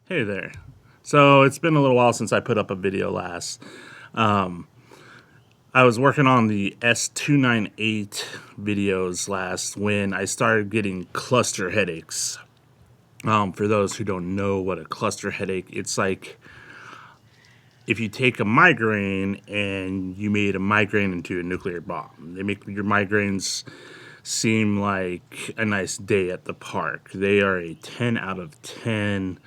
Hey there. So it's been a little while since I put up a video last. Um, I was working on the S298 videos last when I started getting cluster headaches. For those who don't know what a cluster headache, it's like if you take a migraine and you made a migraine into a nuclear bomb. They make your migraines seem like a nice day at the park. They are a 10 out of 10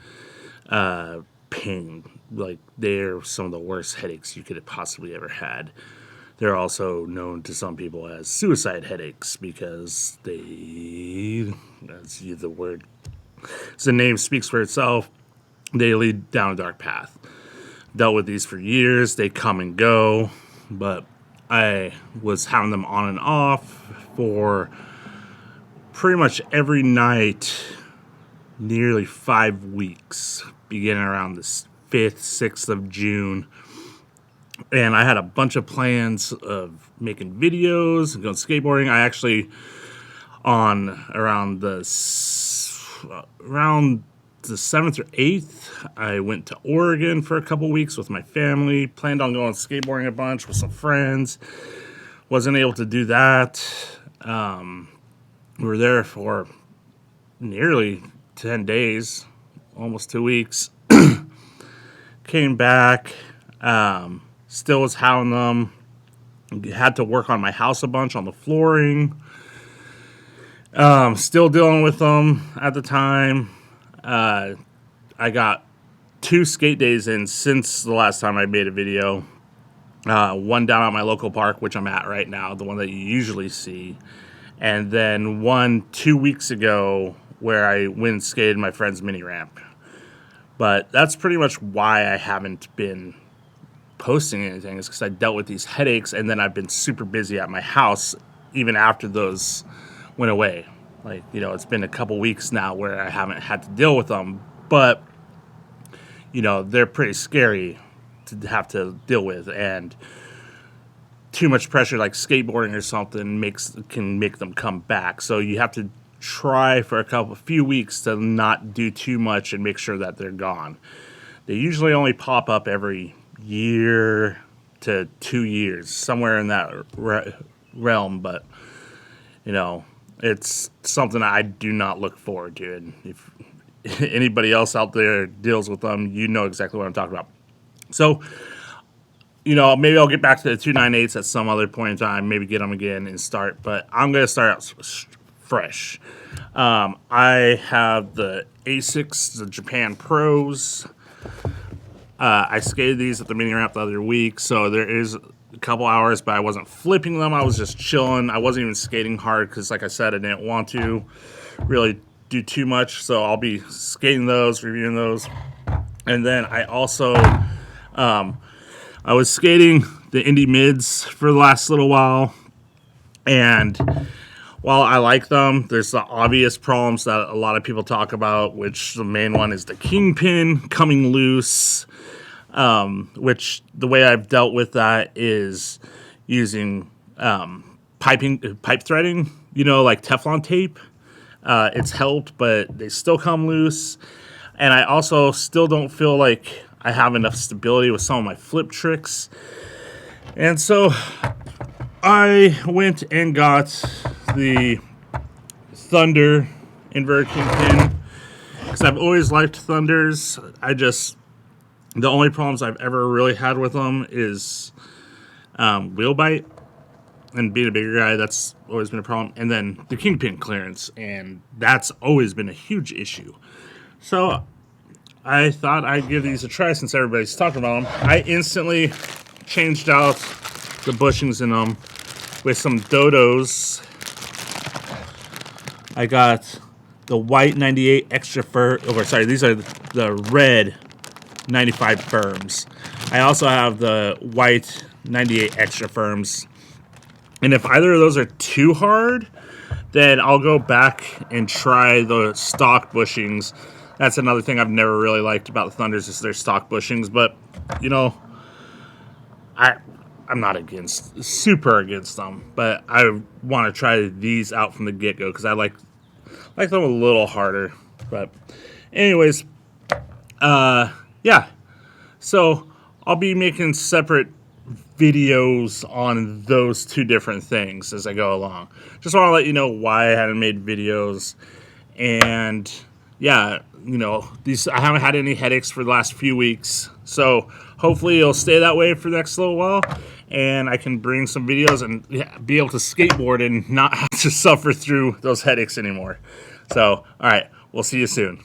pain. Like, they're some of the worst headaches you could have possibly ever had. They're also known to some people as suicide headaches because that's the word, as the name speaks for itself, they lead down a dark path. Dealt with these for years, they come and go, but I was having them on and off for pretty much every night, nearly 5 weeks, beginning around the 5th, 6th of June. And I had a bunch of plans of making videos and going skateboarding. I actually, on around the 7th or 8th, I went to Oregon for a couple weeks with my family. Planned on going skateboarding a bunch with some friends. Wasn't able to do that. We were there for nearly 10 days, almost 2 weeks. Came back, still was having them. Had to work on my house a bunch on the flooring. Still dealing with them at the time. I got 2 skate days in since the last time I made a video. One down at my local park, which I'm at right now, the one that you usually see. And then one 2 weeks ago where I went and skated my friend's mini ramp. But that's pretty much why I haven't been posting anything, is because I dealt with these headaches, and then I've been super busy at my house even after those went away. Like, it's been a couple weeks now where I haven't had to deal with them, but, they're pretty scary to have to deal with, and too much pressure, like skateboarding or something, can make them come back. So you have to try for a few weeks to not do too much and make sure that they're gone. They usually only pop up every year to 2 years, somewhere in that realm, but it's something I do not look forward to. And if anybody else out there deals with them, you know exactly what I'm talking about. So, maybe I'll get back to the 298s at some other point in time, maybe get them again and start, but I'm going to start out fresh. I have the Asics, the Japan Pros. I skated these at the mini ramp the other week, so there is a couple hours, but I wasn't flipping them. I was just chilling. I wasn't even skating hard because, like I said, I didn't want to really do too much. So I'll be skating those, reviewing those. And then I also, I was skating the Indy Mids for the last little while. And while I like them, there's the obvious problems that a lot of people talk about, which the main one is the kingpin coming loose. Which the way I've dealt with that is using pipe threading, like Teflon tape. It's helped, but they still come loose. And I also still don't feel like I have enough stability with some of my flip tricks. And so I went and got the Thunder inverted kingpin because I've always liked Thunders. The only problems I've ever really had with them is wheel bite, and being a bigger guy, that's always been a problem. And then the kingpin clearance, and that's always been a huge issue. So I thought I'd give these a try since everybody's talking about them. I instantly changed out the bushings in them with some Dodos. I got the white 98 extra these are the red 95 firms. I also have the white 98 extra firms. And if either of those are too hard, then I'll go back and try the stock bushings. That's another thing I've never really liked about the Thunders is their stock bushings. But, I'm not super against them. But I want to try these out from the get-go because I like them a little harder. But anyways, Yeah. So I'll be making separate videos on those two different things as I go along. Just want to let you know why I hadn't made videos. And yeah, these I haven't had any headaches for the last few weeks. So hopefully it'll stay that way for the next little while. And I can bring some videos and be able to skateboard and not have to suffer through those headaches anymore. So, all right, we'll see you soon.